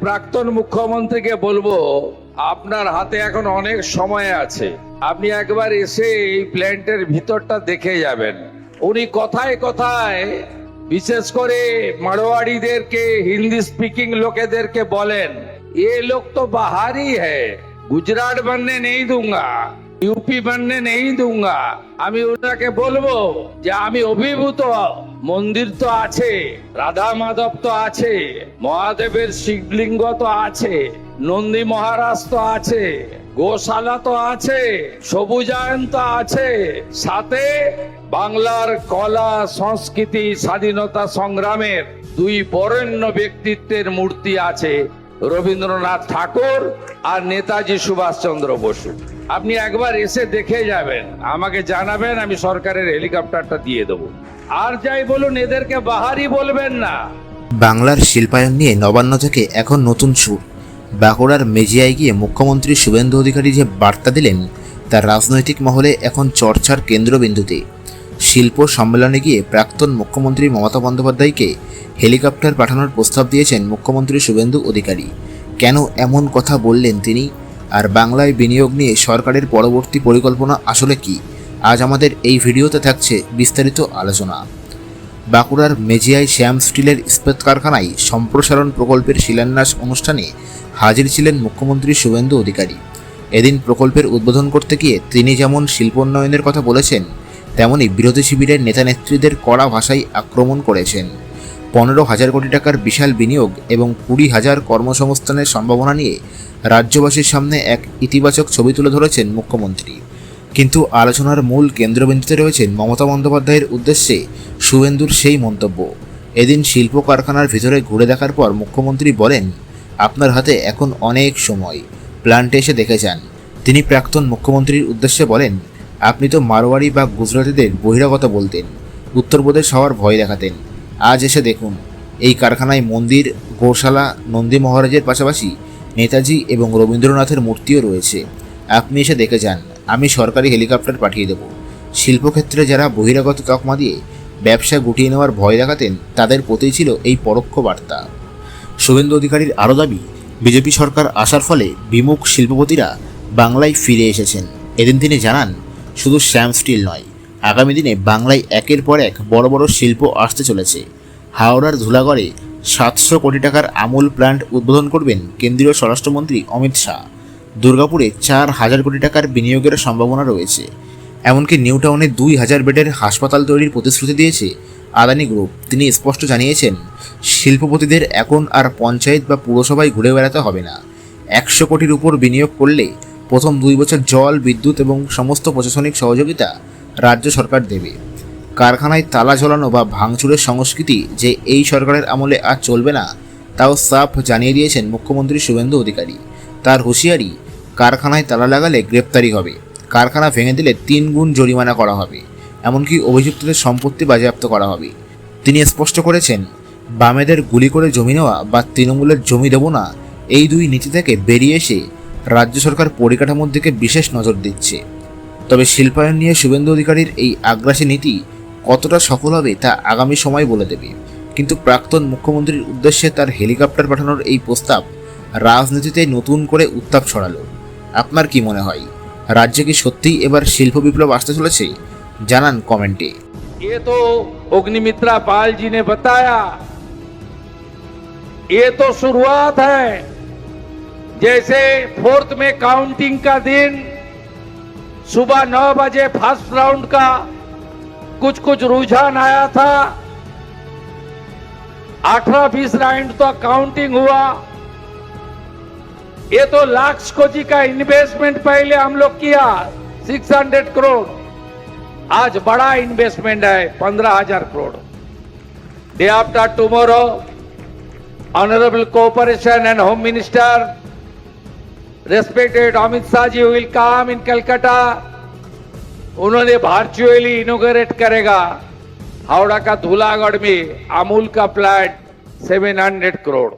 প্রাক্তন মুখ্যমন্ত্রীকে বলবো, আপনার হাতে এখন অনেক সময় আছে, আপনি একবার এসে এই প্ল্যান্টের ভিতরটা দেখে যাবেন। উনি কথায় কথায় বিশেষ করে মারোয়াড়িদেরকে, হিন্দি স্পিকিং লোকেদেরকে বলেন, ये लोग तो बाहरी है, गुजरात बनने नहीं दूंगा, यूपी बनने नहीं दूंगा। আমি ওনাকে বলবো যে আমি অভিভূত, মন্দির তো আছে, রাধা মাধব তো আছে, মহাদেবের শিবলিঙ্গ তো আছে, নন্দী মহারাজ তো আছে, গোশালা তো আছে, সবুজায়ন তো আছে, সাথে বাংলার কলা সংস্কৃতি স্বাধীনতা সংগ্রামের দুই বরেণ্য ব্যক্তিত্বের মূর্তি আছে, রবীন্দ্রনাথ ঠাকুর আর নেতাজি সুভাষচন্দ্র বসু। আপনি একবার এসে দেখে যাবেন, আমাকে জানাবেন, আমি সরকারের হেলিকপ্টারটা দিয়ে দেবো। আর যাই বলুন, এদেরকে বাহারি বলবেন না। বাংলার শিল্পায়ন নিয়ে নবান্ন থেকে এখন নতুন সুর। বাঁকুড়ার মেজিয়ায় গিয়ে মুখ্যমন্ত্রী শুভেন্দু অধিকারী যে বার্তা দিলেন তা রাজনৈতিক মহলে এখন চর্চার কেন্দ্রবিন্দুতে। শিল্প সম্মেলনে গিয়ে প্রাক্তন মুখ্যমন্ত্রী মমতা বন্দ্যোপাধ্যায়কে হেলিকপ্টার পাঠানোর প্রস্তাব দিয়েছেন মুখ্যমন্ত্রী শুভেন্দু অধিকারী। কেন এমন কথা বললেন তিনি, আর বাংলায় বিনিয়োগ নিয়ে সরকারের পরবর্তী পরিকল্পনা আসলে কি, আজ আমাদের এই ভিডিওতে থাকছে বিস্তারিত আলোচনা। বাঁকুড়ার মেজিয়ায় শ্যাম স্টিলের ইস্পাত কারখানায় সম্প্রসারণ প্রকল্পের শিলান্যাস অনুষ্ঠানে হাজির ছিলেন মুখ্যমন্ত্রী শুভেন্দু অধিকারী। এদিন প্রকল্পের উদ্বোধন করতে গিয়ে তিনি যেমন শিল্পোন্নয়নের কথা বলেছেন, তেমনি বিরোধী শিবিরের নেতা নেত্রীদের কড়া ভাষায় আক্রমণ করেছেন। 15,000 কোটি টাকার বিশাল বিনিয়োগ এবং 20,000 কর্মসংস্থানের সম্ভাবনা নিয়ে রাজ্যবাসীর সামনে এক ইতিবাচক ছবি তুলে ধরেছেন মুখ্যমন্ত্রী। কিন্তু আলোচনার মূল কেন্দ্রবিন্দুতে রয়েছেন মমতা বন্দ্যোপাধ্যায়ের উদ্দেশ্যে শুভেন্দুর সেই মন্তব্য। এদিন শিল্প কারখানার ভিতরে ঘুরে দেখার পর মুখ্যমন্ত্রী বলেন, আপনার হাতে এখন অনেক সময়, প্ল্যান্টে এসে দেখে যান। তিনি প্রাক্তন মুখ্যমন্ত্রীর উদ্দেশ্যে বলেন, আপনি তো মারোয়াড়ি বা গুজরাটিদের বহিরাগত বলতেন, উত্তরপ্রদেশ হওয়ার ভয় দেখাতেন। আজ এসে দেখুন, এই কারখানায় মন্দির, গোশালা, নন্দী মহারাজের পাশাপাশি নেতাজি এবং রবীন্দ্রনাথের মূর্তিও রয়েছে। আপনি এসে দেখে যান, আমি সরকারি হেলিকপ্টার পাঠিয়ে দেব। শিল্পক্ষেত্রে যারা বহিরাগত তকমা দিয়ে ব্যবসা গুটিয়ে নেওয়ার ভয় দেখাতেন, তাদের প্রতি ছিল এই পরোক্ষ বার্তা। শুভেন্দু অধিকারীর আরও দাবি, বিজেপি সরকার আসার ফলে বিমুখ শিল্পপতিরা বাংলায় ফিরে এসেছেন। এদিন তিনি জানান, শুধু শ্যাম স্টিল নয়, আগামী দিনে বাংলায় একের পর এক বড় বড় শিল্প আসতে চলেছে। হাওড়ার ধুলাগড়ে 700 কোটি টাকার আমুল প্ল্যান্ট উদ্বোধন করবেন কেন্দ্রীয় স্বরাষ্ট্রমন্ত্রী অমিত শাহ। দুর্গাপুরে 4,000 কোটি টাকার বিনিয়োগের সম্ভাবনা রয়েছে। এমনকি নিউ টাউনে 2,000 বেডের হাসপাতাল তৈরির প্রতিশ্রুতি দিয়েছে আদানি গ্রুপ। তিনি স্পষ্ট জানিয়েছেন, শিল্পপতিদের এখন আর পঞ্চায়েত বা পুরসভায় ঘুরে বেড়াতে হবে না। 100 কোটির উপর বিনিয়োগ করলে প্রথম 2 বছর জল, বিদ্যুৎ এবং সমস্ত প্রশাসনিক সহযোগিতা রাজ্য সরকার দেবে। কারখানায় তালা ঝোলানো বা ভাঙচুরের সংস্কৃতি যে এই সরকারের আমলে আর চলবে না, তাও সাফ জানিয়ে দিয়েছেন মুখ্যমন্ত্রী শুভেন্দু অধিকারী। তার হুঁশিয়ারি, কারখানায় তালা লাগালে গ্রেপ্তারি হবে, কারখানা ভেঙে দিলে 3 গুণ জরিমানা করা হবে, এমনকি অভিযুক্তদের সম্পত্তি বাজেয়াপ্ত করা হবে। তিনি স্পষ্ট করেছেন, বামেদের গুলি করে জমি নেওয়া বা তৃণমূলের জমি দেব না, এই 2 নীতি থেকে বেরিয়ে এসে রাজ্য সরকার পরিকাঠামোর দিকে বিশেষ নজর দিচ্ছে। তবে শিল্পায়ন নিয়ে শুভেন্দু অধিকারীর এই আগ্রাসী নীতি কতটা সফল হবে তা আগামী সময় বলে দেবে। কিন্তু প্রাক্তন মুখ্যমন্ত্রীর উদ্দেশ্যে তার হেলিকপ্টার পাঠানোর এই প্রস্তাব রাজনীতিতে নতুন করে উত্তাপ ছড়ালো। আপনার কি মনে হয়, রাজ্যে কি সত্যিই এবার শিল্প বিপ্লব আসতে চলেছে? জানান কমেন্টে। ये तो अग्निमित्रा पाल जी ने बताया, ये तो शुरुआत है। जैसे 4th में काउंटिंग का दिन, सुबह 9 बजे फर्स्ट राउंड का कुछ रुझान आया था, 18-20 राउंड तो काउंटिंग हुआ। ये तो लाख कोटी का इन्वेस्टमेंट पहले हम लोग किया, 600 करोड़। आज बड़ा इन्वेस्टमेंट है 15,000 crore. Day after tomorrow, honourable cooperation and home minister respected Amit Shah ji will come in Calcutta. उन्होंने वर्चुअली इनोग्रेट करेगा हावड़ा का धूलागढ़ में अमूल का प्लांट 700 करोड़।